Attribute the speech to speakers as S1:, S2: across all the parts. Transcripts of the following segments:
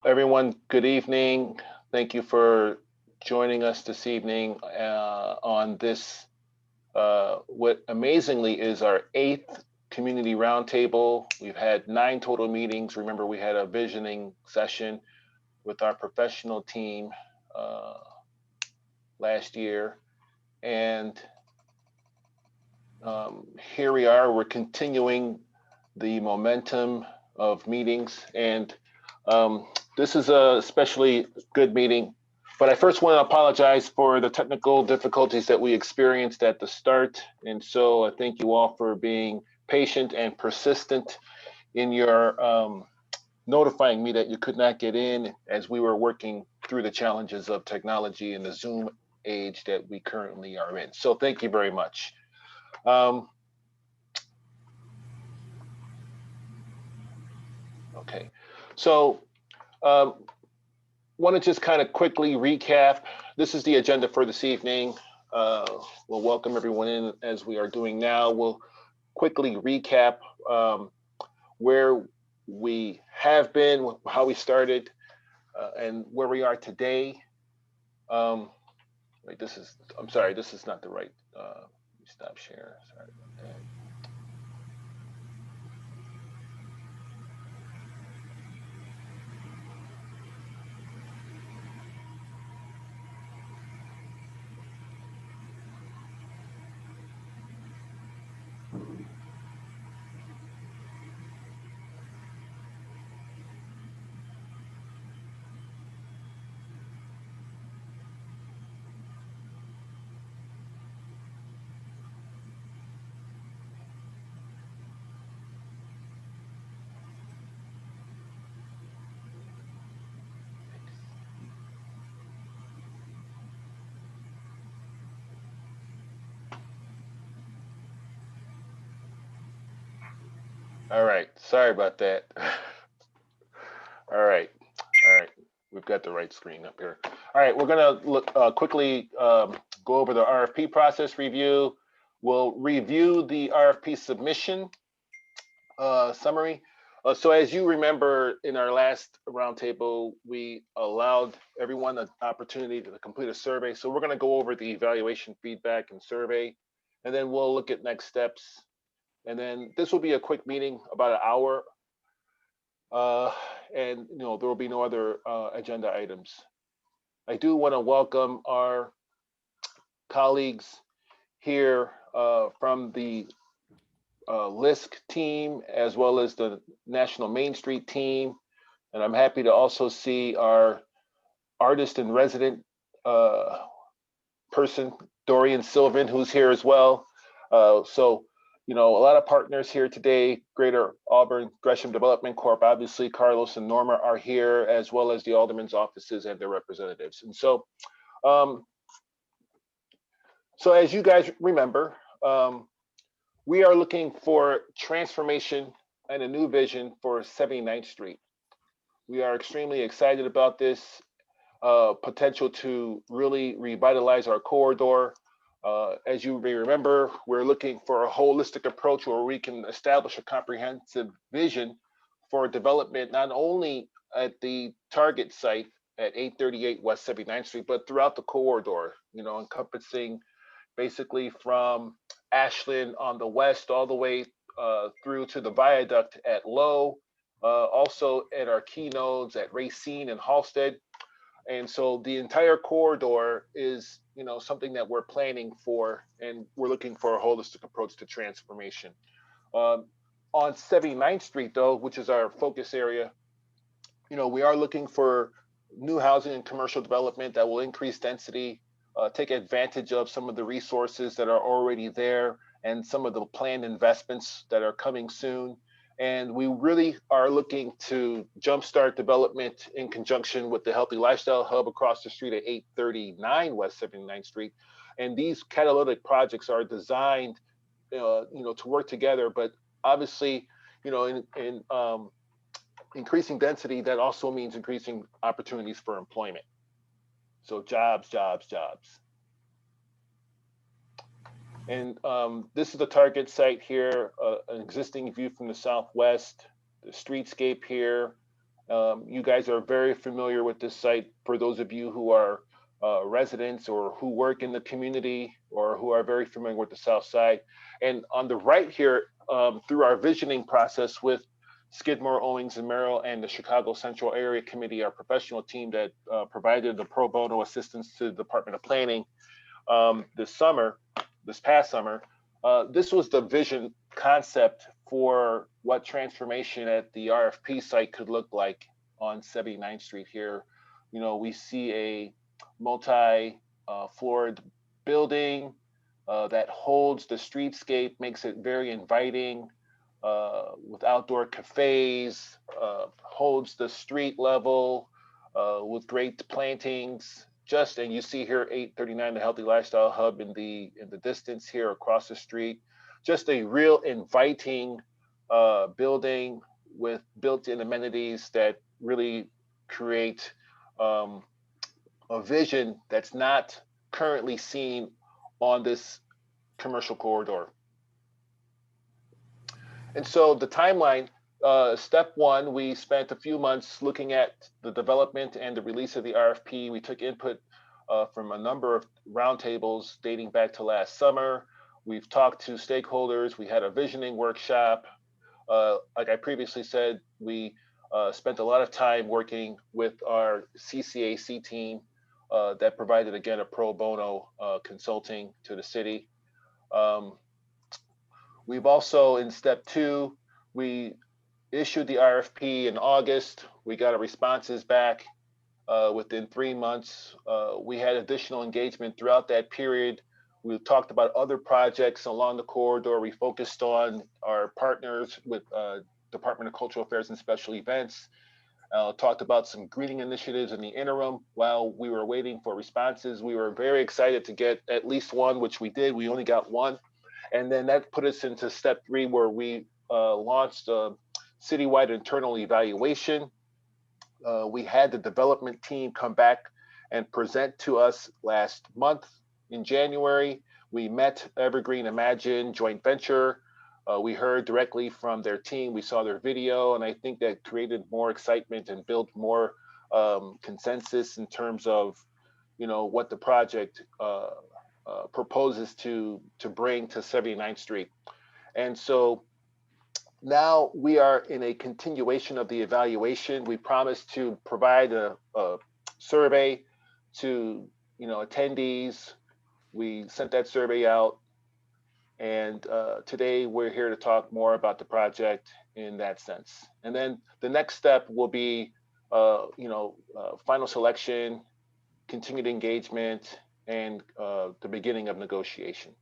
S1: Everyone, good evening. Thank you for joining us this evening on this, what amazingly is our 8th community roundtable. We've had 9 total meetings. Remember, we had a visioning session with our professional team uh, last year. And here we are, we're continuing the momentum of meetings. And this is a especially good meeting. But I first want to apologize for the technical difficulties that we experienced at the start. And so I thank you all for being patient and persistent in your notifying me that you could not get in as we were working through the challenges of technology and the Zoom age that we currently are in. So thank you very much. Okay, so want to just kind of quickly recap. This is the agenda for this evening. We'll welcome everyone in as we are doing now. We'll quickly recap where we have been, how we started, and where we are today. Wait, I'm sorry, this is not the right, stop share, sorry about that. All right, sorry about that. All right, we've got the right screen up here. All right, we're gonna look quickly go over the RFP process review. We'll review the RFP submission summary. So as you remember, in our last roundtable, we allowed everyone an opportunity to complete a survey. So we're gonna go over the evaluation feedback and survey, and then we'll look at next steps. And then this will be a quick meeting, about an hour. And there will be no other agenda items. I do want to welcome our colleagues here from the LISC team, as well as the National Main Street team. And I'm happy to also see our artist in resident person, Dorian Sylvan, who's here as well. So a lot of partners here today. Greater Auburn Gresham Development Corp, obviously Carlos and Norma are here, as well as the aldermen's offices and their representatives. And so as you guys remember, we are looking for transformation and a new vision for 79th Street. We are extremely excited about this potential to really revitalize our corridor. As you may remember, we're looking for a holistic approach where we can establish a comprehensive vision for development, not only at the target site at 838 West 79th Street, but throughout the corridor, encompassing basically from Ashland on the west all the way through to the viaduct at Low, also at our key nodes at Racine and Halsted. And so the entire corridor is, something that we're planning for, and we're looking for a holistic approach to transformation. On 79th Street, though, which is our focus area, we are looking for new housing and commercial development that will increase density, take advantage of some of the resources that are already there and some of the planned investments that are coming soon. And we really are looking to jumpstart development in conjunction with the Healthy Lifestyle Hub across the street at 839 West 79th Street. And these catalytic projects are designed, to work together. But obviously, in increasing density, that also means increasing opportunities for employment. So jobs, jobs, jobs. And this is the target site here, an existing view from the southwest, the streetscape here. You guys are very familiar with this site. For those of you who are residents or who work in the community or who are very familiar with the South Side. And on the right here, through our visioning process with Skidmore, Owings and Merrill and the Chicago Central Area Committee, our professional team that provided the pro bono assistance to the Department of Planning this past summer, this was the vision concept for what transformation at the RFP site could look like on 79th Street here. You know, we see a multi-floored building that holds the streetscape, makes it very inviting, with outdoor cafes, holds the street level with great plantings. Just, and you see here 839, the Healthy Lifestyle Hub in the distance here across the street. Just a real inviting building with built-in amenities that really create a vision that's not currently seen on this commercial corridor. And so the timeline, step one, we spent a few months looking at the development and the release of the RFP. We took input from a number of roundtables dating back to last summer. We've talked to stakeholders. We had a visioning workshop. Like I previously said, we spent a lot of time working with our CCAC team that provided, again, a pro bono consulting to the city. We've also, in step two, we issued the RFP in August. We got our responses back within 3 months. We had additional engagement throughout that period. We talked about other projects along the corridor. We focused on our partners with Department of Cultural Affairs and Special Events. Talked about some greening initiatives in the interim while we were waiting for responses. We were very excited to get at least one, which we did. We only got one. And then that put us into step three, where we launched a citywide internal evaluation. We had the development team come back and present to us last month in January. We met Evergreen Imagine joint venture. We heard directly from their team. We saw their video, and I think that created more excitement and built more consensus in terms of, you know, what the project proposes to bring to 79th Street. And so now we are in a continuation of the evaluation. We promised to provide a survey to, you know, attendees. We sent that survey out, and today we're here to talk more about the project in that sense. And then the next step will be, final selection, continued engagement, and the beginning of negotiation.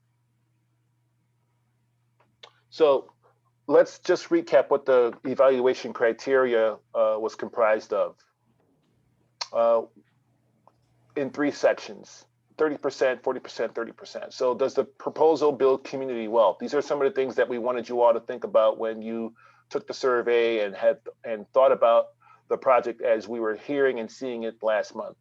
S1: So let's just recap what the evaluation criteria was comprised of in 3 sections: 30%, 40%, 30%. So does the proposal build community wealth? These are some of the things that we wanted you all to think about when you took the survey and thought about the project as we were hearing and seeing it last month.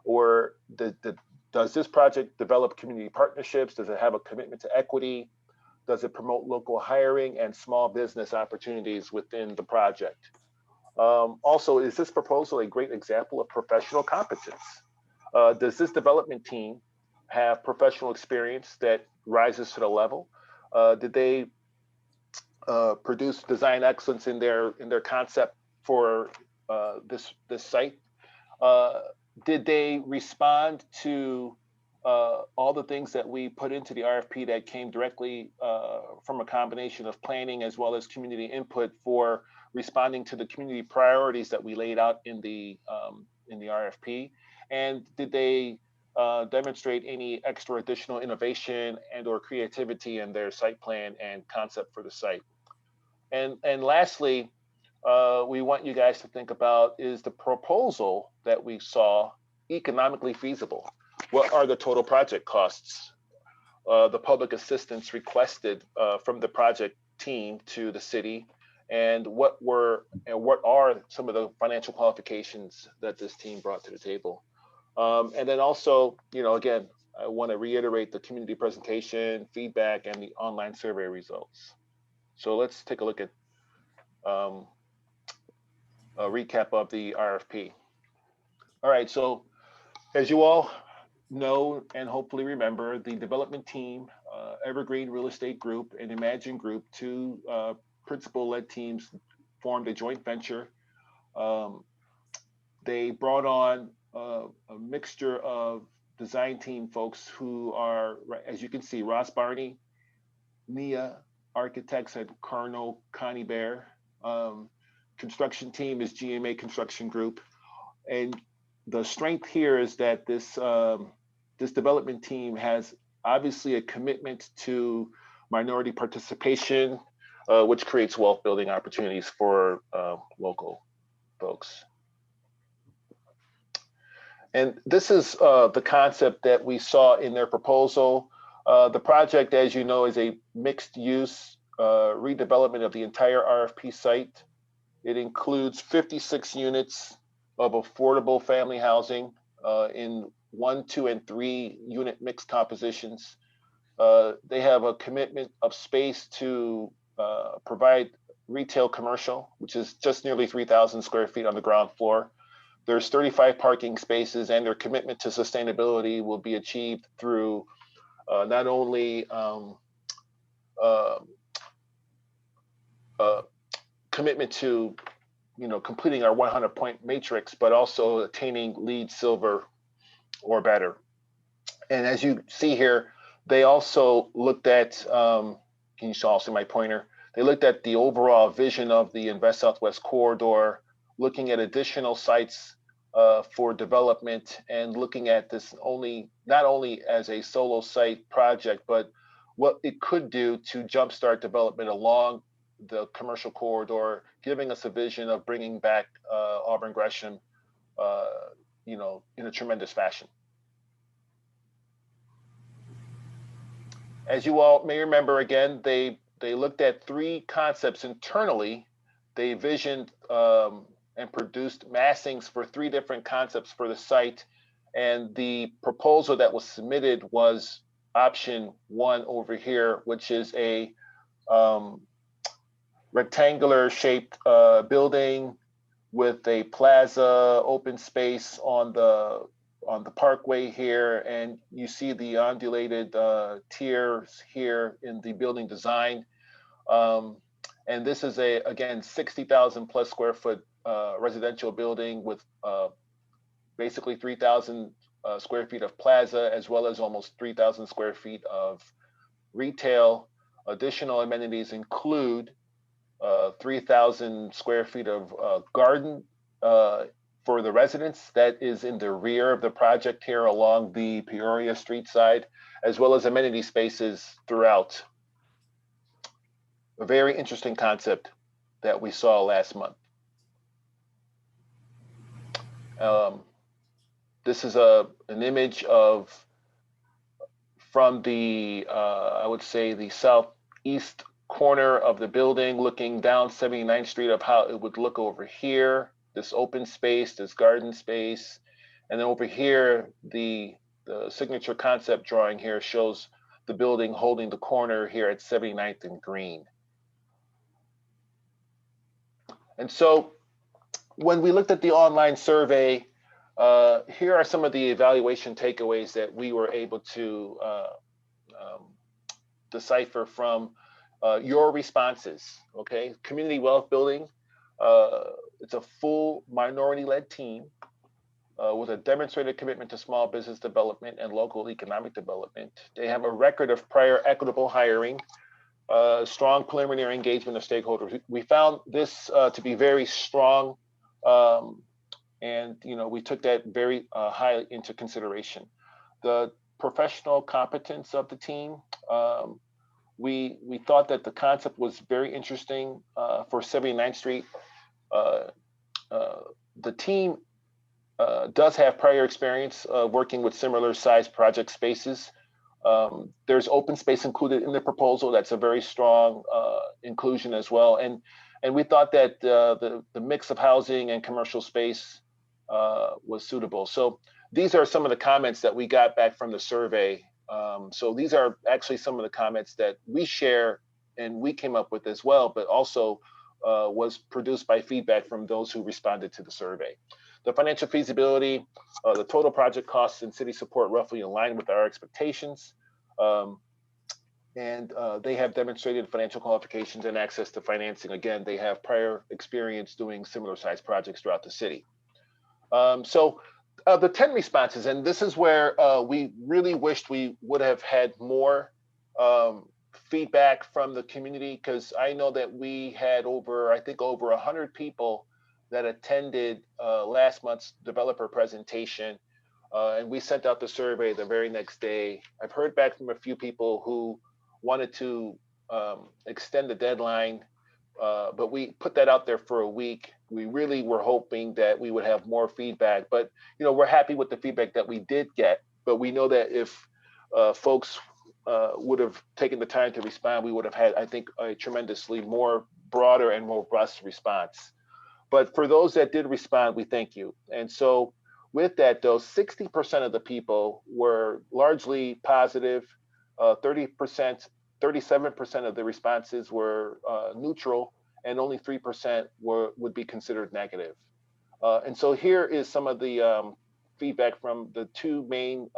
S1: Or does this project develop community partnerships? Does it have a commitment to equity? Does it promote local hiring and small business opportunities within the project? Also, is this proposal a great example of professional competence? Does this development team have professional experience that rises to the level? Did they produce design excellence in their concept for this site? Did they respond to all the things that we put into the RFP that came directly from a combination of planning as well as community input for responding to the community priorities that we laid out in the RFP? And did they demonstrate any extra additional innovation and or creativity in their site plan and concept for the site? And lastly, we want you guys to think about, is the proposal that we saw economically feasible? What are the total project costs, the public assistance requested from the project team to the city, and what are some of the financial qualifications that this team brought to the table? And then also, again, I want to reiterate the community presentation, feedback, and the online survey results. So let's take a look at recap of the RFP. All right, so as you all know and hopefully remember, the development team, Evergreen Real Estate Group and Imagine Group, two principal-led teams, formed a joint venture. Um, they brought on a mixture of design team folks who are, as you can see, Ross Barney, Nia Architects, and Colonel Connie Bear. Um, construction team is GMA Construction Group, and the strength here is that this development team has obviously a commitment to minority participation, which creates wealth building opportunities for local folks. And this is the concept that we saw in their proposal. The project, as you know, is a mixed use redevelopment of the entire RFP site. It includes 56 units of affordable family housing in 1, 2, and 3 unit mixed compositions. They have a commitment of space to provide retail commercial, which is just nearly 3,000 square feet on the ground floor. There's 35 parking spaces, and their commitment to sustainability will be achieved through not only commitment to completing our 100-point matrix, but also attaining LEED Silver or better. And as you see here, they also looked at, can you also see my pointer? They looked at the overall vision of the Invest Southwest corridor, looking at additional sites for development, and looking at this not only as a solo site project, but what it could do to jumpstart development along the commercial corridor, giving us a vision of bringing back Auburn Gresham, in a tremendous fashion. As you all may remember, again, they looked at 3 concepts internally. They visioned and produced massings for 3 different concepts for the site, and the proposal that was submitted was option 1 over here, which is a rectangular shaped building with a plaza, open space on the parkway here, and you see the undulated tiers here in the building design. And this is again 60,000 plus square foot residential building with basically 3,000 square feet of plaza, as well as almost 3,000 square feet of retail. Additional amenities include 3,000 square feet of garden for the residents that is in the rear of the project here along the Peoria Street side, as well as amenity spaces throughout. A very interesting concept that we saw last month. This is an image from the, I would say, the southeast corner of the building, looking down 79th Street, of how it would look over here, this open space, this garden space. And then over here, the signature concept drawing here shows the building holding the corner here at 79th and Green. And so when we looked at the online survey, here are some of the evaluation takeaways that we were able to decipher from your responses. Okay, community wealth building. It's a full minority-led team with a demonstrated commitment to small business development and local economic development. They have a record of prior equitable hiring, strong preliminary engagement of stakeholders. We found this to be very strong, and we took that very highly into consideration. The professional competence of the team. We thought that the concept was very interesting for 79th Street. The team does have prior experience working with similar sized project spaces. There's open space included in the proposal. That's a very strong inclusion as well. And we thought that the mix of housing and commercial space was suitable. So these are some of the comments that we got back from the survey. So these are actually some of the comments that we share and we came up with as well, but also was produced by feedback from those who responded to the survey. The financial feasibility, the total project costs and city support roughly in line with our expectations. And they have demonstrated financial qualifications and access to financing. Again, they have prior experience doing similar sized projects throughout the city. The 10 responses, and this is where we really wished we would have had more feedback from the community, because I know that we had over 100 people that attended last month's developer presentation, and we sent out the survey the very next day. I've heard back from a few people who wanted to extend the deadline, but we put that out there for a week. We really were hoping that we would have more feedback, but we're happy with the feedback that we did get. But we know that if folks would have taken the time to respond, we would have had, I think, a tremendously more broader and more robust response. But for those that did respond, we thank you. And so with that, though, 60% of the people were largely positive. 30%, 37% of the responses were neutral, and only 3% would be considered negative. And so here is some of the feedback from the two main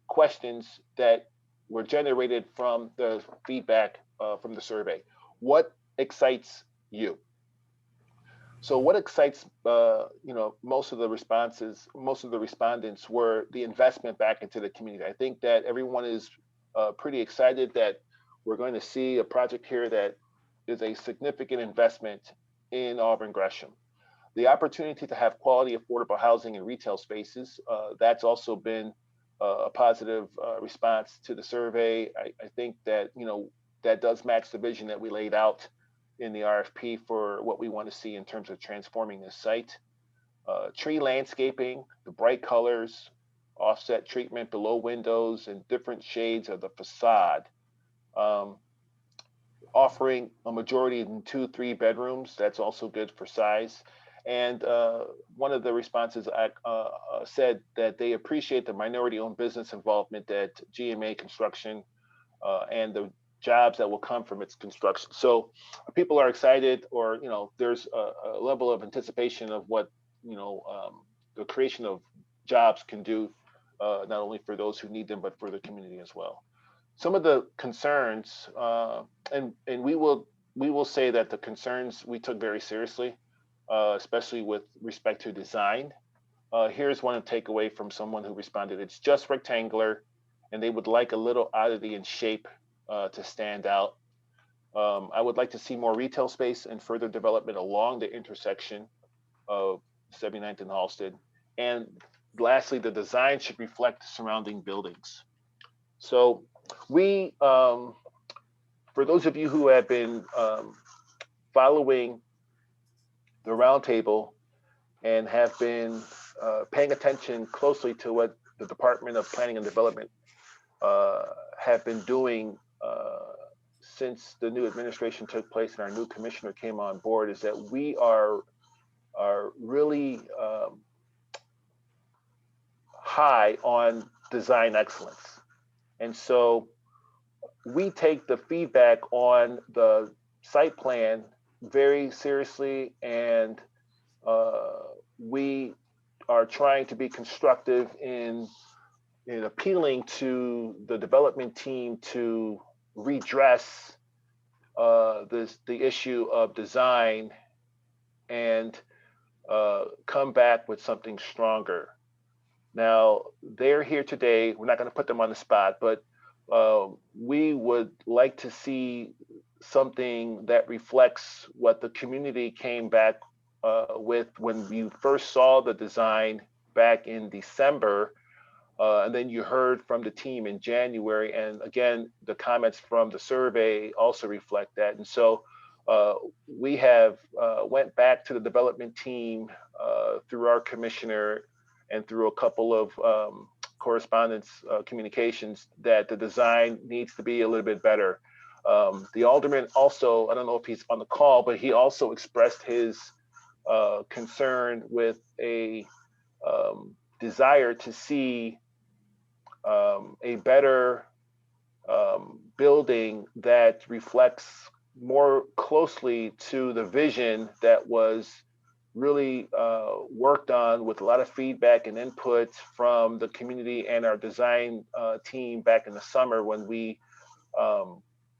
S1: questions that were generated from the feedback from the survey. What excites you? So what excites most of the respondents were the investment back into the community. I think that everyone is pretty excited that we're going to see a project here that is a significant investment in Auburn Gresham. The opportunity to have quality, affordable housing and retail spaces, that's also been a positive response to the survey. I think that that does match the vision that we laid out in the RFP for what we want to see in terms of transforming this site. Tree landscaping, the bright colors, offset treatment below windows and different shades of the facade. Offering a majority in 2-3 bedrooms, that's also good for size. And one of the responses said that they appreciate the minority-owned business involvement at GMA Construction and the jobs that will come from its construction. So people are excited, or there's a level of anticipation of what the creation of jobs can do, not only for those who need them, but for the community as well. Some of the concerns, and we will say that the concerns we took very seriously, especially with respect to design. Here's one takeaway from someone who responded: it's just rectangular, and they would like a little oddity in shape to stand out. I would like to see more retail space and further development along the intersection of 79th and Halsted. And lastly, the design should reflect the surrounding buildings. So we, for those of you who have been following the Roundtable and have been paying attention closely to what the Department of Planning and Development have been doing since the new administration took place and our new commissioner came on board, is that we are really high on design excellence. And so we take the feedback on the site plan very seriously, and we are trying to be constructive in appealing to the development team to redress the issue of design and come back with something stronger. Now, they're here today. We're not going to put them on the spot, but we would like to see something that reflects what the community came back with when you first saw the design back in December. And then you heard from the team in January. And again, the comments from the survey also reflect that. And so we have went back to the development team through our commissioner and through a couple of correspondence communications that the design needs to be a little bit better. The alderman also, I don't know if he's on the call, but he also expressed his concern with a desire to see a better building that reflects more closely to the vision that was really worked on with a lot of feedback and input from the community and our design team back in the summer when we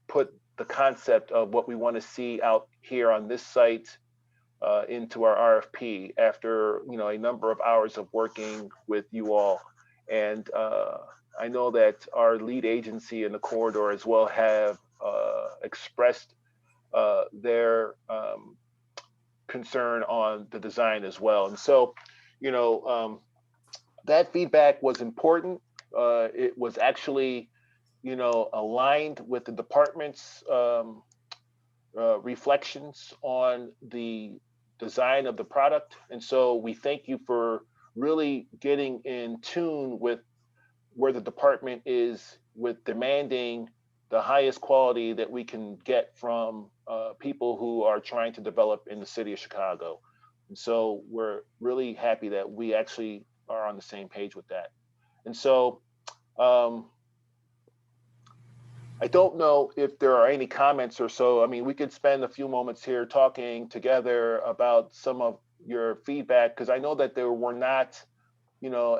S1: put the concept of what we want to see out here on this site into our RFP after a number of hours of working with you all. And I know that our lead agency in the corridor as well have expressed their concern on the design as well. And so, that feedback was important. It was actually, aligned with the department's reflections on the design of the product. And so we thank you for really getting in tune with where the department is with demanding the highest quality that we can get from people who are trying to develop in the city of Chicago. And so we're really happy that we actually are on the same page with that. And so I don't know if there are any comments or so. I mean, we could spend a few moments here talking together about some of your feedback, because I know that there were not,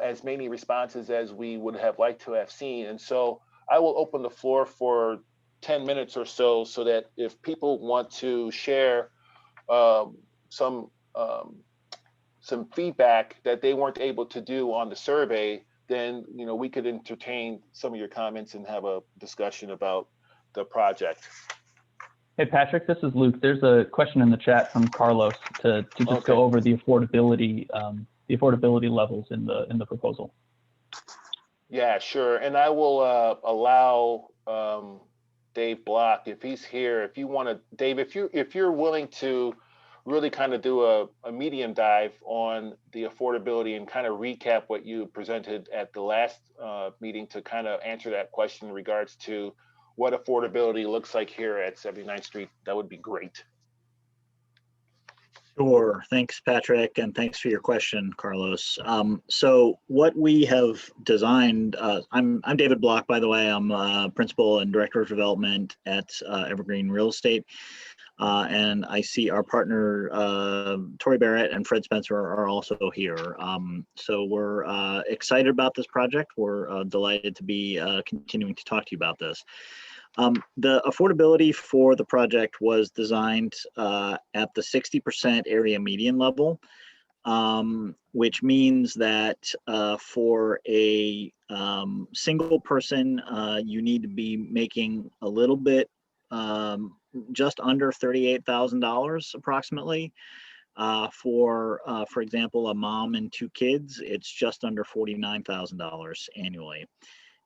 S1: as many responses as we would have liked to have seen. And so I will open the floor for 10 minutes or so that if people want to share some feedback that they weren't able to do on the survey, then we could entertain some of your comments and have a discussion about the project.
S2: Hey Patrick, this is Luke. There's a question in the chat from Carlos to just go over the affordability levels in the proposal.
S1: Yeah, sure. And I will allow Dave Block, if he's here, if you want to, Dave, if you're willing to really kind of do a medium dive on the affordability and kind of recap what you presented at the last meeting to kind of answer that question in regards to what affordability looks like here at 79th Street, that would be great.
S3: Sure. Thanks, Patrick, and thanks for your question, Carlos. So what we have designed, I'm David Block, by the way. I'm Principal and Director of Development at Evergreen Real Estate. And I see our partner, Tori Barrett and Fred Spencer are also here. So we're excited about this project. We're delighted to be continuing to talk to you about this. The affordability for the project was designed at the 60% area median level, which means that for a single person, you need to be making a little bit, just under $38,000 approximately. For example, a mom and 2 kids, it's just under $49,000 annually.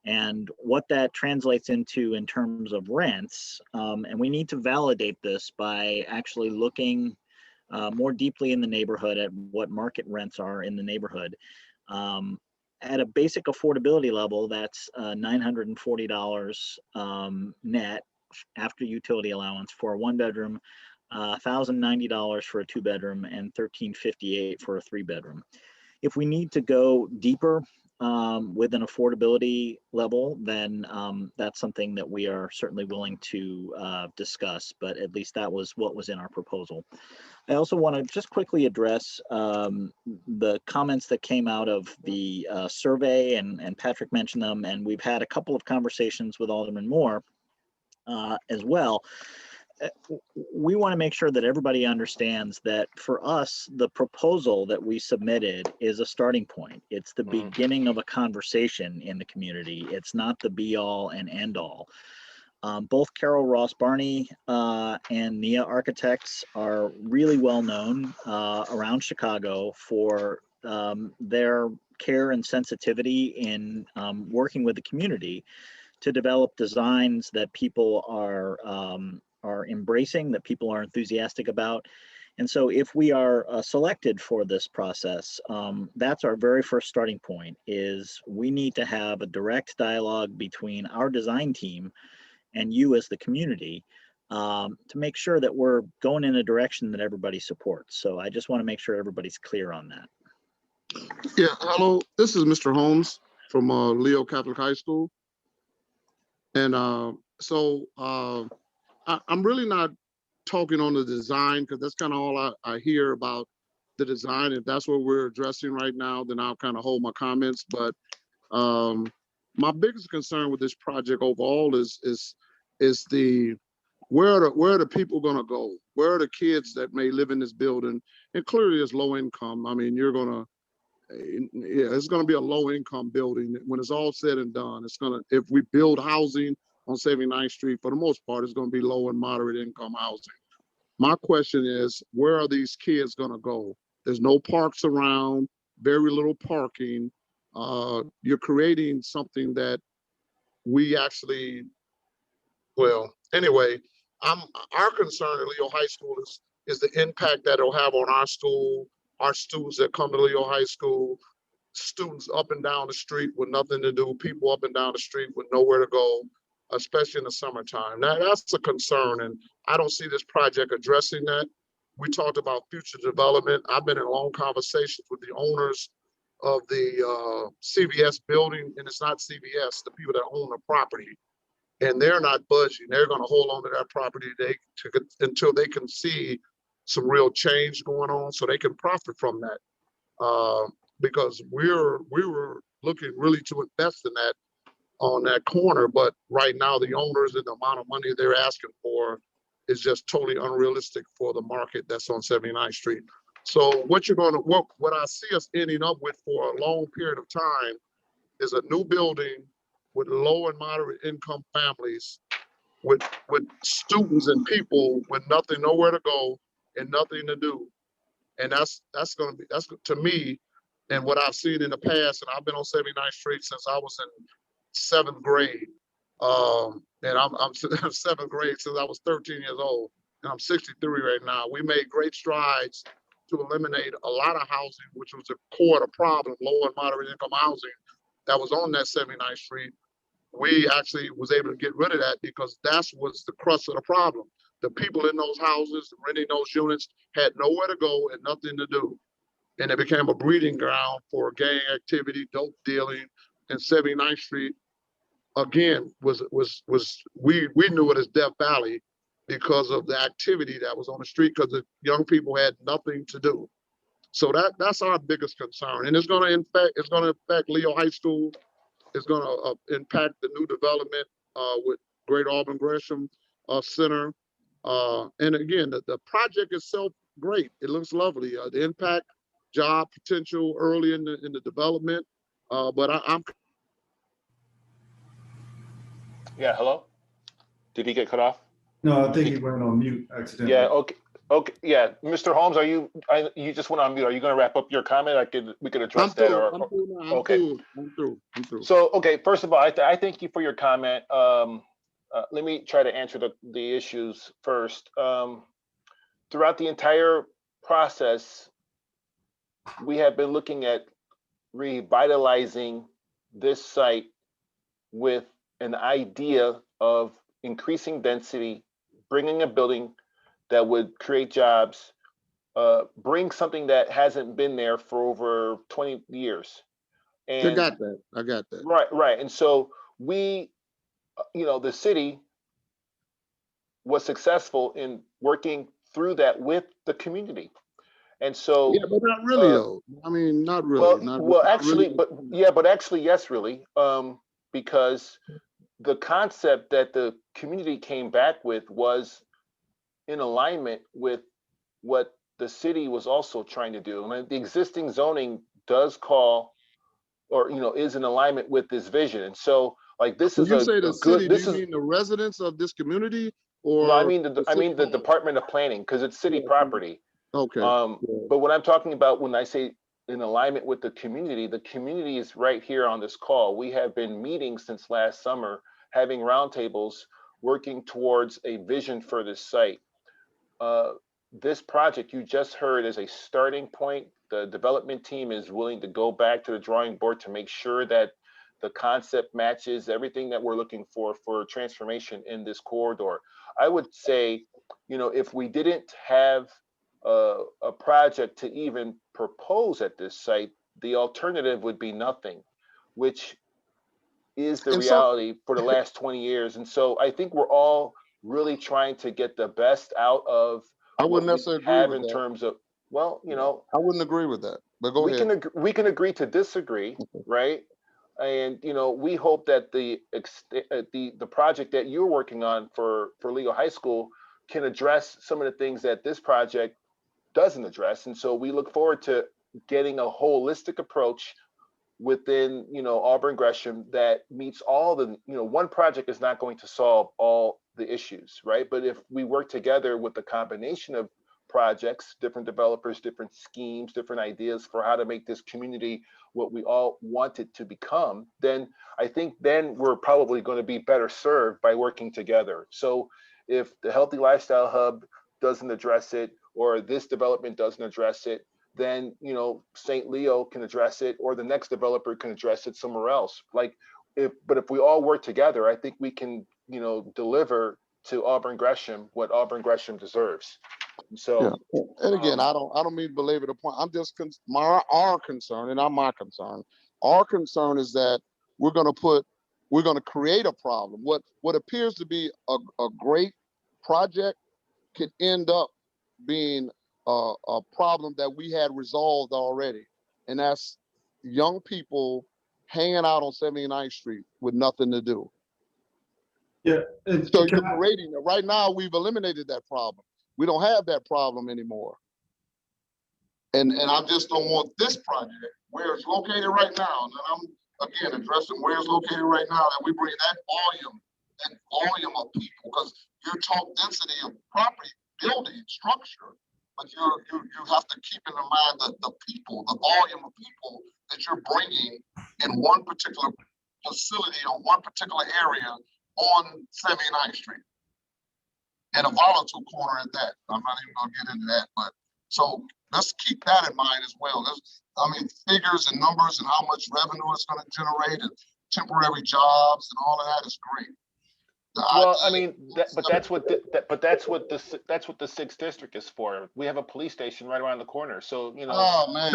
S3: And what that translates into in terms of rents, and we need to validate this by actually looking more deeply in the neighborhood at what market rents are in the neighborhood. At a basic affordability level, that's $940 net after utility allowance for a 1-bedroom, $1,090 for a 2-bedroom, and $1,358 for a 3-bedroom. If we need to go deeper with an affordability level, then that's something that we are certainly willing to discuss, but at least that was what was in our proposal. I also want to just quickly address the comments that came out of the survey, and Patrick mentioned them, and we've had a couple of conversations with Alderman Moore as well. We want to make sure that everybody understands that for us, the proposal that we submitted is a starting point. It's the beginning of a conversation in the community. It's not the be all and end all. Both Carol Ross Barney and Nia Architects are really well known around Chicago for their care and sensitivity in working with the community to develop designs that people are embracing, that people are enthusiastic about. And so if we are selected for this process, that's our very first starting point, is we need to have a direct dialogue between our design team and you as the community to make sure that we're going in a direction that everybody supports. So I just want to make sure everybody's clear on that.
S4: Yeah, hello, this is Mr. Holmes from Leo Catholic High School. And I'm really not talking on the design, because that's kind of all I hear about the design. If that's what we're addressing right now, then I'll kind of hold my comments. But my biggest concern with this project overall is the where are the people going to go? Where are the kids that may live in this building? And clearly it's low income. I mean, it's going to be a low income building. When it's all said and done, if we build housing on 79th Street, for the most part, it's going to be low and moderate income housing. My question is, where are these kids going to go? There's no parks around, very little parking. You're creating something that we actually, well, anyway, our concern at Leo High School is the impact that it'll have on our school, our students that come to Leo High School, students up and down the street with nothing to do, people up and down the street with nowhere to go, especially in the summertime. Now, that's a concern, and I don't see this project addressing that. We talked about future development. I've been in long conversations with the owners of the CVS building, and it's not CVS, the people that own the property. And they're not budging. They're going to hold on to that property until they can see some real change going on, so they can profit from that. Because we were looking really to invest in that on that corner, but right now the owners and the amount of money they're asking for is just totally unrealistic for the market that's on 79th Street. So what I see us ending up with for a long period of time is a new building with low and moderate income families, with students and people with nowhere to go and nothing to do. And that's to me, and what I've seen in the past, and I've been on 79th Street since I was in 7th grade. And I'm 7th grade since I was 13 years old, and I'm 63 right now. We made great strides to eliminate a lot of housing, which was the core of the problem, low and moderate income housing that was on that 79th Street. We actually was able to get rid of that because that was the crux of the problem. The people in those houses, renting those units, had nowhere to go and nothing to do. And it became a breeding ground for gang activity, dope dealing, and 79th Street, again, we knew it as Death Valley because of the activity that was on the street, because the young people had nothing to do. So that's our biggest concern. And it's going to affect Leo High School. It's going to impact the new development with Great Auburn Gresham Center. And again, the project itself, great. It looks lovely. The impact, job potential early in the development. But I'm.
S1: Yeah, hello? Did he get cut off?
S5: No, I think he went on mute accidentally.
S1: Yeah, okay, yeah. Mr. Holmes, you just went on mute. Are you going to wrap up your comment? We could address that.
S4: I'm through.
S1: So, okay, first of all, I thank you for your comment. Let me try to answer the issues first. Throughout the entire process, we have been looking at revitalizing this site with an idea of increasing density, bringing a building that would create jobs, bring something that hasn't been there for over 20 years. And
S4: I got that.
S1: Right. And so we, the city was successful in working through that with the community. And so,
S4: yeah, but not really though. I mean, not really.
S1: But actually, yes, really, because the concept that the community came back with was in alignment with what the city was also trying to do. I mean, the existing zoning does call, or is in alignment with this vision. And so, like, this is
S4: you say the city. Do you mean the residents of this community, or
S1: no? I mean the Department of Planning, because it's city property.
S4: Okay.
S1: But what I'm talking about when I say in alignment with the community is right here on this call. We have been meeting since last summer, having roundtables, working towards a vision for this site. This project you just heard is a starting point. The development team is willing to go back to the drawing board to make sure that the concept matches everything that we're looking for transformation in this corridor. I would say, if we didn't have a project to even propose at this site, the alternative would be nothing, which is the reality for the last 20 years. And so I think we're all really trying to get the best out of
S4: I
S1: what
S4: wouldn't
S1: we
S4: necessarily agree
S1: have
S4: with
S1: in
S4: that.
S1: terms of, well, you know,
S4: I wouldn't agree with that, but go ahead.
S1: we can agree to disagree, right? And you know, we hope that the project that you're working on for Leo High School can address some of the things that this project doesn't address. And so we look forward to getting a holistic approach within, you know, Auburn Gresham that meets all the, you know, one project is not going to solve all the issues, right? But if we work together with a combination of projects, different developers, different schemes, different ideas for how to make this community what we all want it to become, then I think then we're probably going to be better served by working together. So if the Healthy Lifestyle Hub doesn't address it, or this development doesn't address it, then, you know, St. Leo can address it, or the next developer can address it somewhere else. Like, but if we all work together, I think we can, you know, deliver to Auburn Gresham what Auburn Gresham deserves. So,
S4: yeah. And again, I don't mean to belabor the point. I'm just our concern, and not my concern. Our concern is that we're going to create a problem. What appears to be a great project could end up being a problem that we had resolved already, and that's young people hanging out on 79th Street with nothing to do.
S5: Yeah.
S4: So you're creating it. Right now, we've eliminated that problem. We don't have that problem anymore. And I just don't want this project where it's located right now. And I'm again addressing where it's located right now, that we bring that volume of people, because you're talking density of property, building, structure, but you have to keep in mind the people, the volume of people that you're bringing in one particular facility or one particular area on 79th Street. And a volatile corner at that. I'm not even gonna get into that, but so let's keep that in mind as well. Figures and numbers and how much revenue it's gonna generate and temporary jobs and all of that is great.
S1: Well, I mean, that's what the sixth district is for. We have a police station right around the corner, so you know.
S4: Oh man,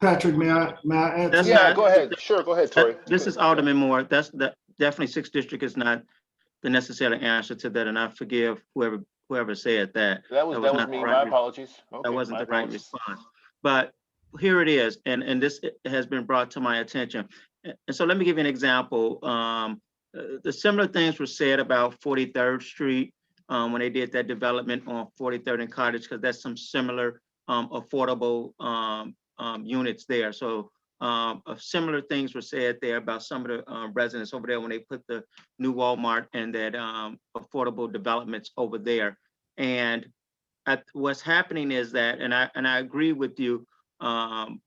S5: Patrick, may I add?
S6: That's
S1: Yeah,
S6: not,
S1: go ahead. Sure, go ahead, Tori.
S6: This is Alderman Moore. That's definitely 6th district is not the necessary answer to that, and I forgive whoever said that.
S1: That was
S6: not
S1: me.
S6: the
S1: My
S6: right
S1: apologies. Okay,
S6: that wasn't
S1: my
S6: the right
S1: apologies.
S6: response. But here it is, and this has been brought to my attention. And so let me give you an example. The similar things were said about 43rd Street when they did that development on 43rd and Cottage, because that's some similar affordable units there. So similar things were said there about some of the residents over there when they put the new Walmart and that affordable developments over there. And what's happening is that, and I agree with you, Holmes,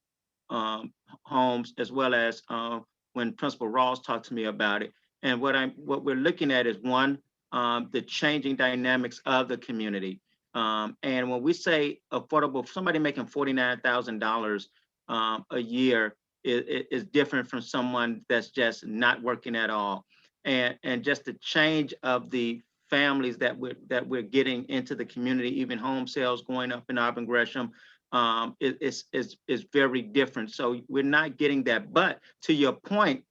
S6: as well as when Principal Ross talked to me about it. And what we're looking at is one, the changing dynamics of the community. And when we say affordable, somebody making $49,000 a year is different from someone that's just not working at all. And just the change of the families that we're getting into the community, even home sales going up in Auburn Gresham, is very different. So we're not getting that. But to your point,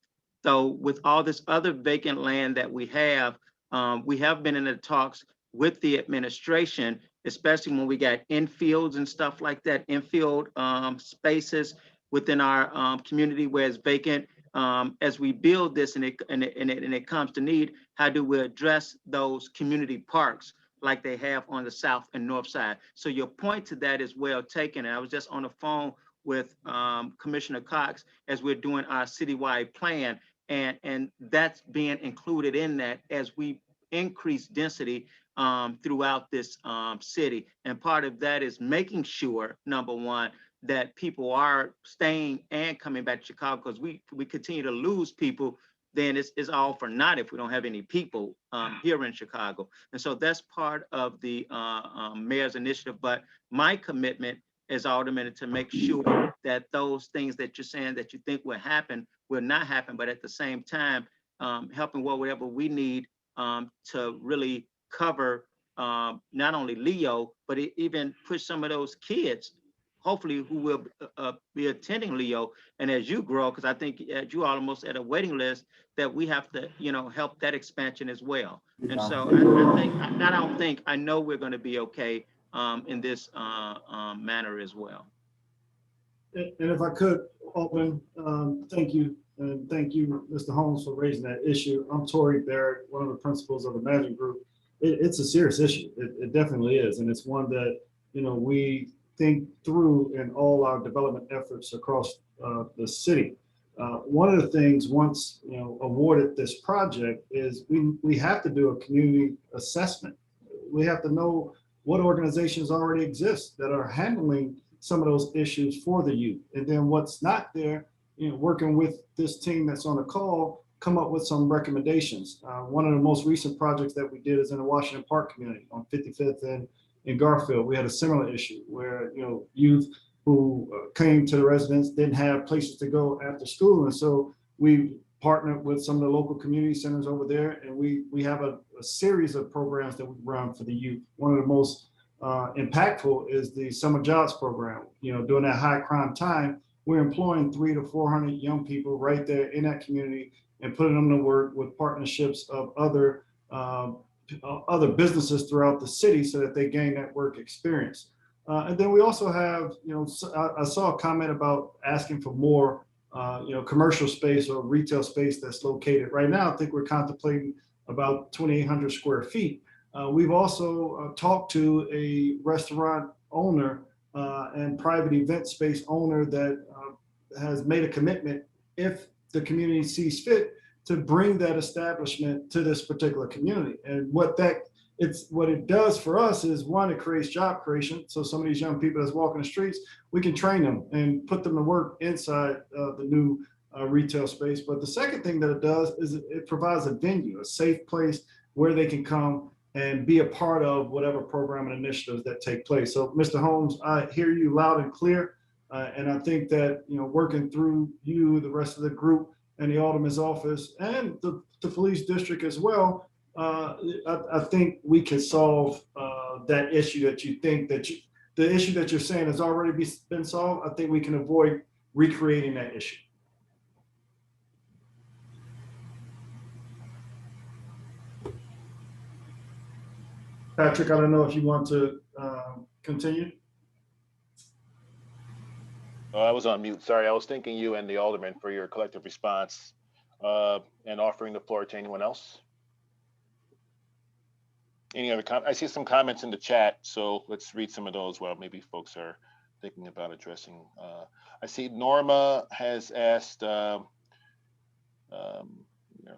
S6: though, with all this other vacant land that we have been in the talks with the administration, especially when we got infields and stuff like that, infield spaces within our community where it's vacant. As we build this and it comes to need, how do we address those community parks like they have on the south and north side? So your point to that is well taken. And I was just on the phone with Commissioner Cox as we're doing our citywide plan, and that's being included in that as we increase density throughout this city. And part of that is making sure, number one, that people are staying and coming back to Chicago, because we continue to lose people, then it's all for naught if we don't have any people here in Chicago. And so that's part of the mayor's initiative. But my commitment as alderman to make sure that those things that you're saying that you think will happen will not happen, but at the same time, helping whatever we need to really cover not only Leo, but even push some of those kids hopefully who will be attending Leo. And as you grow, because I think you are almost at a waiting list, that we have to, help that expansion as well. And so I know we're going to be okay in this manner as well.
S5: And if I could, Alton, thank you. And thank you, Mr. Holmes, for raising that issue. I'm Tori Barrett, one of the principals of the management group. It's a serious issue. It definitely is. And it's one that, we think through in all our development efforts across the city. One of the things once, awarded this project is we have to do a community assessment. We have to know what organizations already exist that are handling some of those issues for the youth. And then what's not there, working with this team that's on the call, come up with some recommendations. One of the most recent projects that we did is in the Washington Park community on 55th and in Garfield. We had a similar issue where, youth who came to the residence didn't have places to go after school. And so we partnered with some of the local community centers over there. And we have a series of programs that we run for the youth. One of the most impactful is the summer jobs program. During that high crime time, we're employing 300 to 400 young people right there in that community and putting them to work with partnerships of other businesses throughout the city so that they gain that work experience. And then we also have, I saw a comment about asking for more, commercial space or retail space that's located. Right now, I think we're contemplating about 2,800 square feet. We've also talked to a restaurant owner and private event space owner that has made a commitment, if the community sees fit, to bring that establishment to this particular community. And what it does for us is, one, it creates job creation. So some of these young people that's walking the streets, we can train them and put them to work inside the new retail space. But the second thing that it does is it provides a venue, a safe place where they can come and be a part of whatever program and initiatives that take place. So Mr. Holmes, I hear you loud and clear. And I think that, working through you, the rest of the group, and the Alderman's office and the police district as well, I think we can solve that issue that you think the issue that you're saying has already been solved. I think we can avoid recreating that issue. Patrick, I don't know if you want to continue.
S1: Oh, I was on mute. Sorry, I was thanking you and the Alderman for your collective response and offering the floor to anyone else. Any other I see some comments in the chat, so let's read some of those while maybe folks are thinking about addressing. I see Norma has asked, we are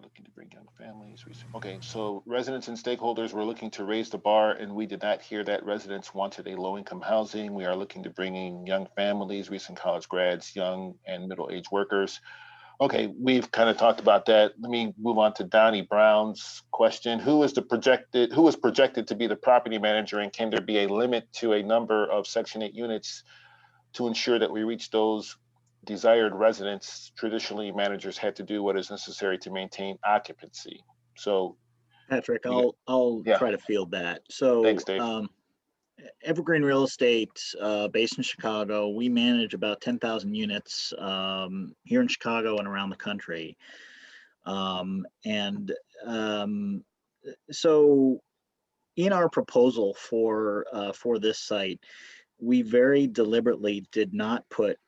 S1: looking to bring young families. Okay, so residents and stakeholders were looking to raise the bar, and we did not hear that residents wanted a low-income housing. We are looking to bring in young families, recent college grads, young and middle-aged workers. Okay, we've kind of talked about that. Let me move on to Donnie Brown's question. Who is projected to be the property manager, and can there be a limit to a number of Section 8 units to ensure that we reach those desired residents? Traditionally, managers had to do what is necessary to maintain occupancy. So,
S3: Patrick, I'll try to field that. So,
S1: thanks, Dave.
S3: Evergreen Real Estate, based in Chicago, we manage about 10,000 units here in Chicago and around the country. So, in our proposal for this site, we very deliberately did not put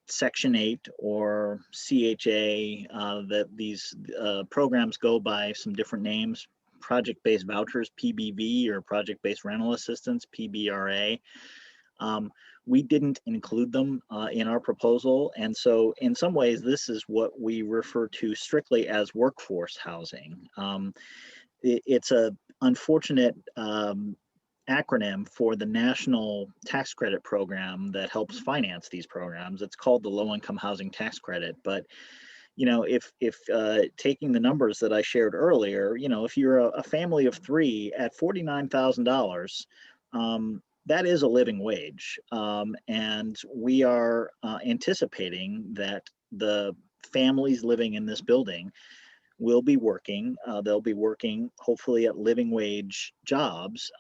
S3: Section 8 or CHA, that these programs go by some different names. Project-based vouchers, PBV, or project-based rental assistance, PBRA. We didn't include them in our proposal. And so in some ways, this is what we refer to strictly as workforce housing. It's a unfortunate acronym for the National Tax Credit Program that helps finance these programs. It's called the Low Income Housing Tax Credit. But if taking the numbers that I shared earlier, if you're a family of 3 at $49,000, that is a living wage. And we are anticipating that the families living in this building will be working. They'll be working hopefully at living wage jobs.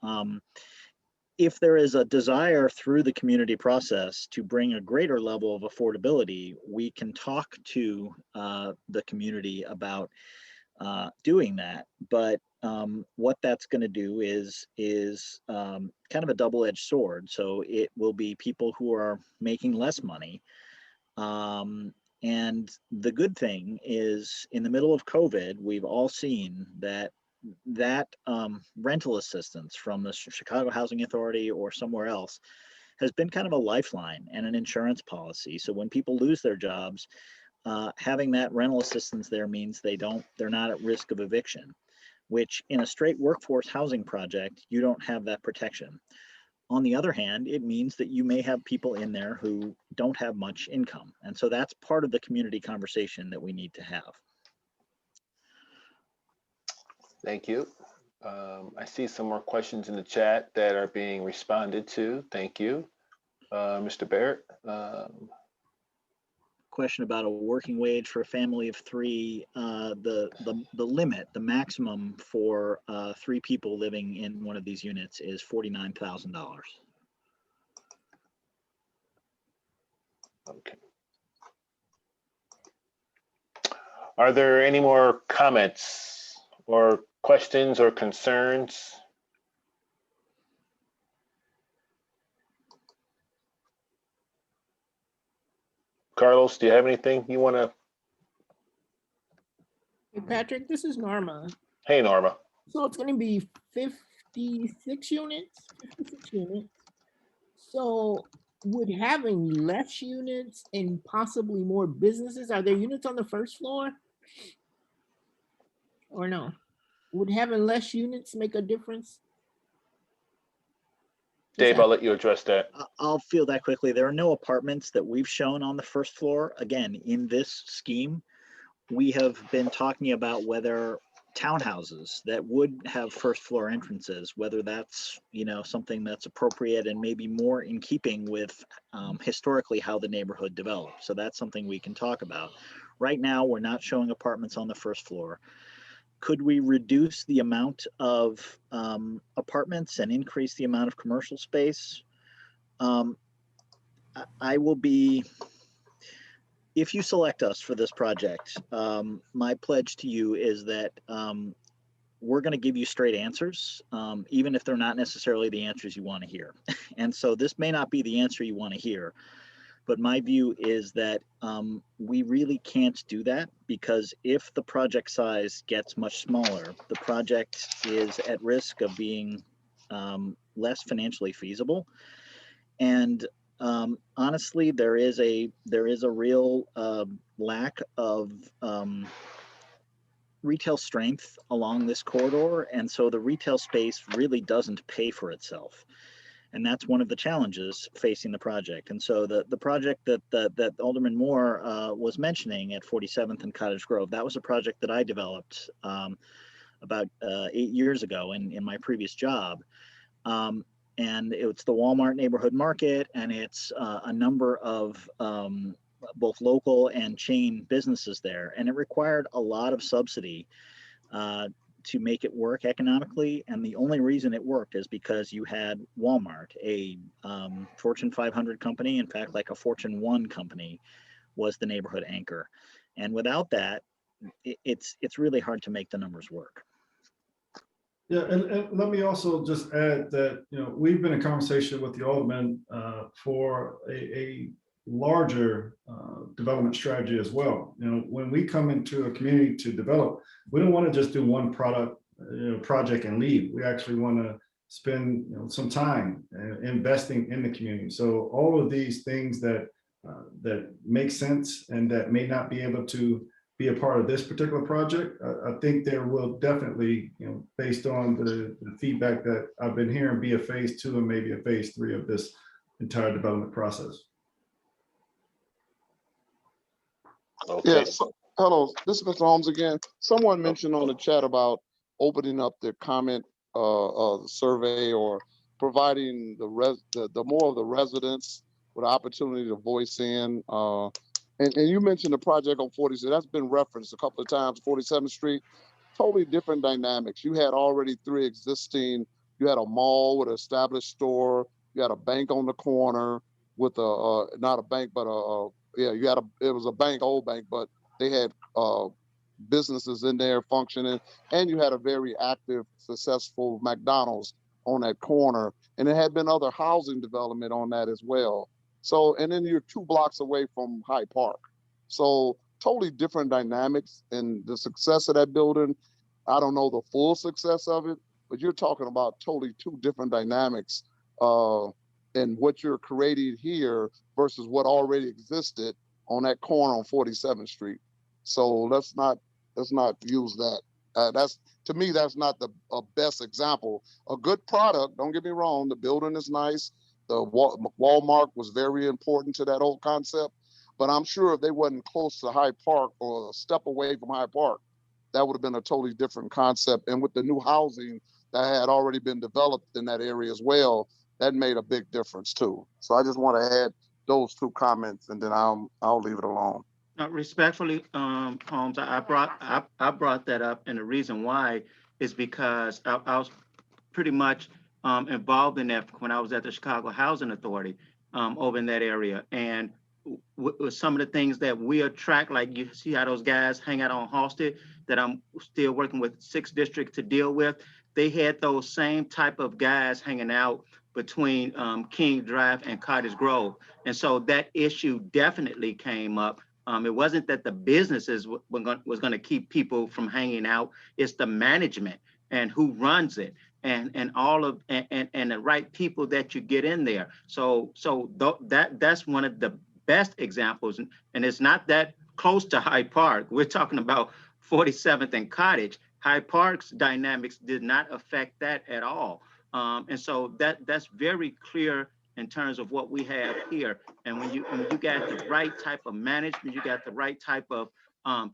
S3: if there is a desire through the community process to bring a greater level of affordability, we can talk to the community about doing that. But what that's going to do is kind of a double-edged sword. So it will be people who are making less money. And the good thing is, in the middle of COVID, we've all seen that rental assistance from the Chicago Housing Authority or somewhere else has been kind of a lifeline and an insurance policy. So when people lose their jobs, having that rental assistance there means they're not at risk of eviction, which in a straight workforce housing project, you don't have that protection. On the other hand, it means that you may have people in there who don't have much income. And so that's part of the community conversation that we need to have.
S1: Thank you. I see some more questions in the chat that are being responded to. Thank you. Mr. Barrett.
S3: Question about a working wage for a family of three. The limit, the maximum for 3 people living in one of these units is $49,000.
S1: Okay. Are there any more comments or questions or concerns? Carlos, do you have anything you want to?
S7: Hey, Patrick, this is Norma.
S1: Hey, Norma.
S7: So it's going to be 56 units, 56 units. So would having less units and possibly more businesses, are there units on the first floor? Or no? Would having less units make a difference?
S1: Dave, I'll let you address that.
S3: I'll field that quickly. There are no apartments that we've shown on the first floor. Again, in this scheme, we have been talking about whether townhouses that would have first floor entrances, whether that's, something that's appropriate and maybe more in keeping with historically how the neighborhood developed. So that's something we can talk about. Right now, we're not showing apartments on the first floor. Could we reduce the amount of apartments and increase the amount of commercial space? I will be, if you select us for this project, my pledge to you is that we're going to give you straight answers, even if they're not necessarily the answers you want to hear. And so this may not be the answer you want to hear, but my view is that we really can't do that, because if the project size gets much smaller, the project is at risk of being less financially feasible. And honestly, there is a real lack of retail strength along this corridor, and so the retail space really doesn't pay for itself. And that's one of the challenges facing the project. And so the project that Alderman Moore was mentioning at 47th and Cottage Grove, that was a project that I developed about 8 years ago in my previous job. And it's the Walmart neighborhood market, and it's a number of both local and chain businesses there. And it required a lot of subsidy to make it work economically. And the only reason it worked is because you had Walmart, a Fortune 500 company, in fact, like a Fortune 1 company, was the neighborhood anchor. And without that, it's really hard to make the numbers work.
S5: Yeah, and let me also just add that, we've been in conversation with the Alderman for a larger development strategy as well. When we come into a community to develop, we don't want to just do one project and leave. We actually want to spend some time investing in the community. So all of these things that make sense and that may not be able to be a part of this particular project, I think there will definitely, based on the feedback that I've been hearing, be a phase 2 and maybe a phase 3 of this entire development process.
S1: Okay.
S4: Yes. Hello, this is Mr. Holmes again. Someone mentioned on the chat about opening up the comment survey, or providing the more of the residents with the opportunity to voice in. And you mentioned the project on 46. That's been referenced a couple of times. 47th Street, totally different dynamics. You had already 3 existing You had a mall with an established store. You had a bank on the corner with a not a bank, but it was a bank, old bank, but they had businesses in there functioning, and you had a very active, successful McDonald's on that corner, and it had been other housing development on that as well. So, and then you're 2 blocks away from Hyde Park. So totally different dynamics, and the success of that building, I don't know the full success of it, but you're talking about totally 2 different dynamics in what you're creating here versus what already existed on that corner on 47th Street. So let's not use that. That's, to me, that's not the best example. A good product, don't get me wrong, the building is nice. The Walmart was very important to that whole concept, but I'm sure if they wasn't close to Hyde Park or a step away from Hyde Park, that would have been a totally different concept. And with the new housing that had already been developed in that area as well, that made a big difference too. So I just want to add those 2 comments, and then I'll leave it alone.
S6: Respectfully, Holmes, I brought that up, and the reason why is because I was pretty much involved in that when I was at the Chicago Housing Authority over in that area. And with some of the things that we attract, like you see how those guys hang out on Halsted, that I'm still working with 6 districts to deal with, they had those same type of guys hanging out between King Drive and Cottage Grove. And so that issue definitely came up. It wasn't that the businesses was going to keep people from hanging out. It's the management and who runs it, and all of and the right people that you get in there. So that's one of the best examples, and it's not that close to Hyde Park. We're talking about 47th and Cottage. Hyde Park's dynamics did not affect that at all, and so that's very clear in terms of what we have here. And when you got the right type of management, you got the right type of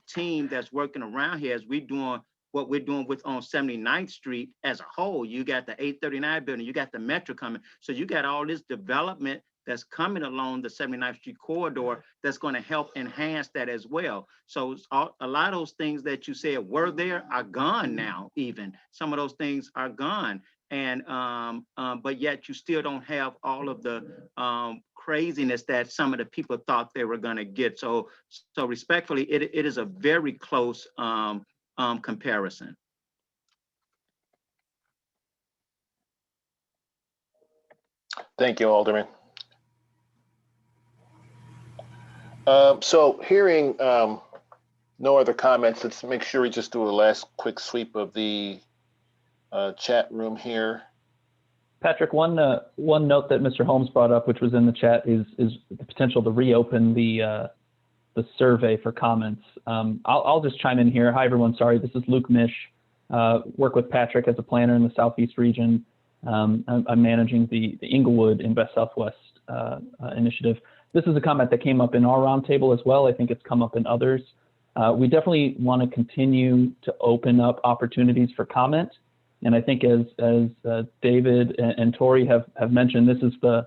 S6: team that's working around here, as we're doing what we're doing with on 79th Street as a whole. You got the 839 building, you got the Metro coming. So you got all this development that's coming along the 79th Street corridor that's going to help enhance that as well. So a lot of those things that you said were there are gone now. Even some of those things are gone. And but yet you still don't have all of the craziness that some of the people thought they were going to get. So respectfully, it is a very close comparison.
S1: Thank you, Alderman. So hearing no other comments, let's make sure we just do a last quick sweep of the chat room here.
S2: Patrick, one note that Mr. Holmes brought up, which was in the chat, is the potential to reopen the survey for comments. I'll just chime in here. Hi, everyone. Sorry, this is Luke Mish. Work with Patrick as a planner in the Southeast region. I'm managing the Inglewood Invest Southwest initiative. This is a comment that came up in our roundtable as well. I think it's come up in others. We definitely want to continue to open up opportunities for comment. And I think as David and Tori have mentioned, this is the,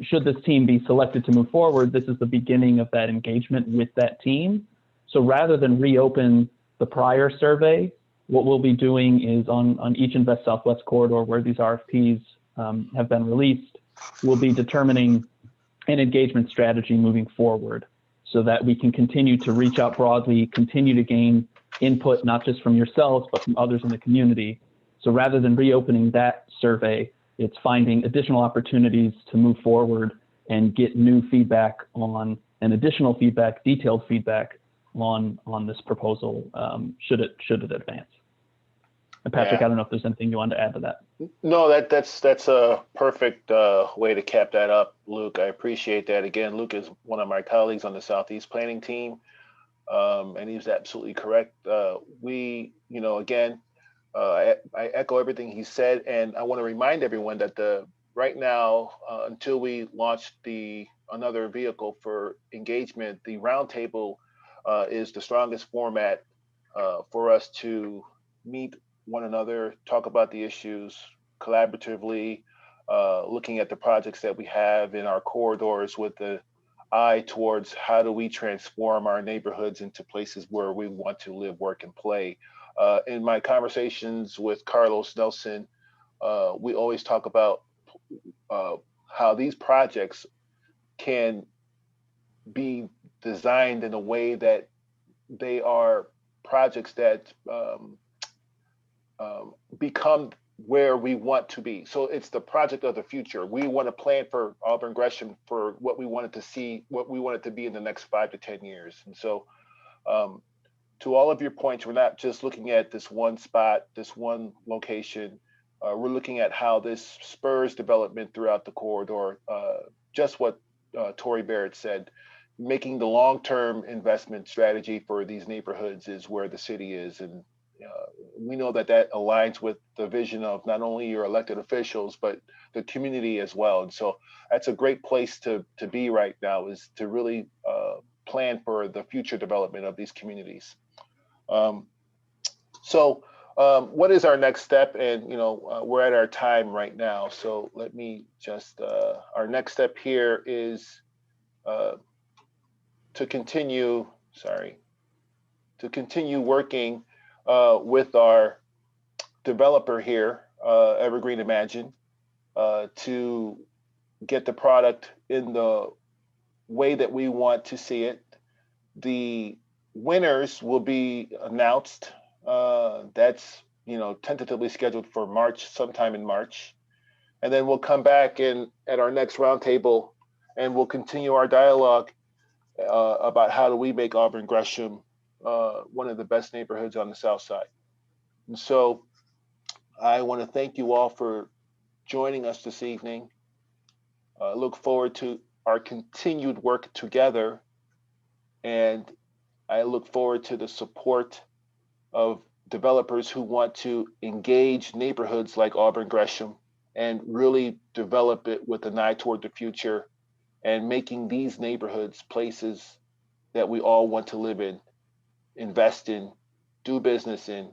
S2: should this team be selected to move forward, this is the beginning of that engagement with that team. So rather than reopen the prior survey, what we'll be doing is on each Invest Southwest corridor where these RFPs have been released, we'll be determining an engagement strategy moving forward so that we can continue to reach out broadly, continue to gain input, not just from yourselves, but from others in the community. So rather than reopening that survey, it's finding additional opportunities to move forward and get new feedback on, and additional feedback, detailed feedback on this proposal, should it advance. And Patrick,
S1: Yeah.
S2: I don't know if there's anything you want to add to that.
S1: No, that's a perfect way to cap that up, Luke. I appreciate that. Again, Luke is one of my colleagues on the Southeast Planning team, and he's absolutely correct. I echo everything he said, and I want to remind everyone that right now, until we launch another vehicle for engagement, the roundtable is the strongest format for us to meet one another, talk about the issues collaboratively, looking at the projects that we have in our corridors with the eye towards how do we transform our neighborhoods into places where we want to live, work, and play. In my conversations with Carlos Nelson, we always talk about how these projects can be designed in a way that they are projects that become where we want to be. So it's the project of the future. We want to plan for Auburn Gresham for what we wanted to see, what we want it to be in the next 5 to 10 years. And so to all of your points, we're not just looking at this one spot, this one location. We're looking at how this spurs development throughout the corridor. Just what Tory Barrett said, making the long-term investment strategy for these neighborhoods is where the city is. And we know that that aligns with the vision of not only your elected officials, but the community as well. And so that's a great place to be right now, is to really plan for the future development of these communities. What is our next step? And we're at our time right now. So let me just, our next step here is to continue working with our developer here, Evergreen Imagine, to get the product in the way that we want to see it. The winners will be announced. That's tentatively scheduled for March, sometime in March. And then we'll come back at our next roundtable, and we'll continue our dialogue about how do we make Auburn Gresham one of the best neighborhoods on the South Side. And so I want to thank you all for joining us this evening. I look forward to our continued work together, and I look forward to the support of developers who want to engage neighborhoods like Auburn Gresham and really develop it with an eye toward the future, and making these neighborhoods places that we all want to live in, invest in, do business in,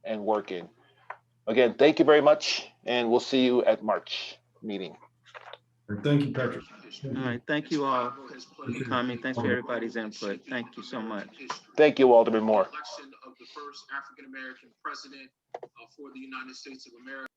S1: and work in. Again, thank you very much, and we'll see you at March meeting.
S5: Thank you, Patrick.
S6: All right, thank you all for coming. Thanks for everybody's input. Thank you so much.
S1: Thank you, Alderman Moore.
S8: Election of the first African-American president for the United States of America.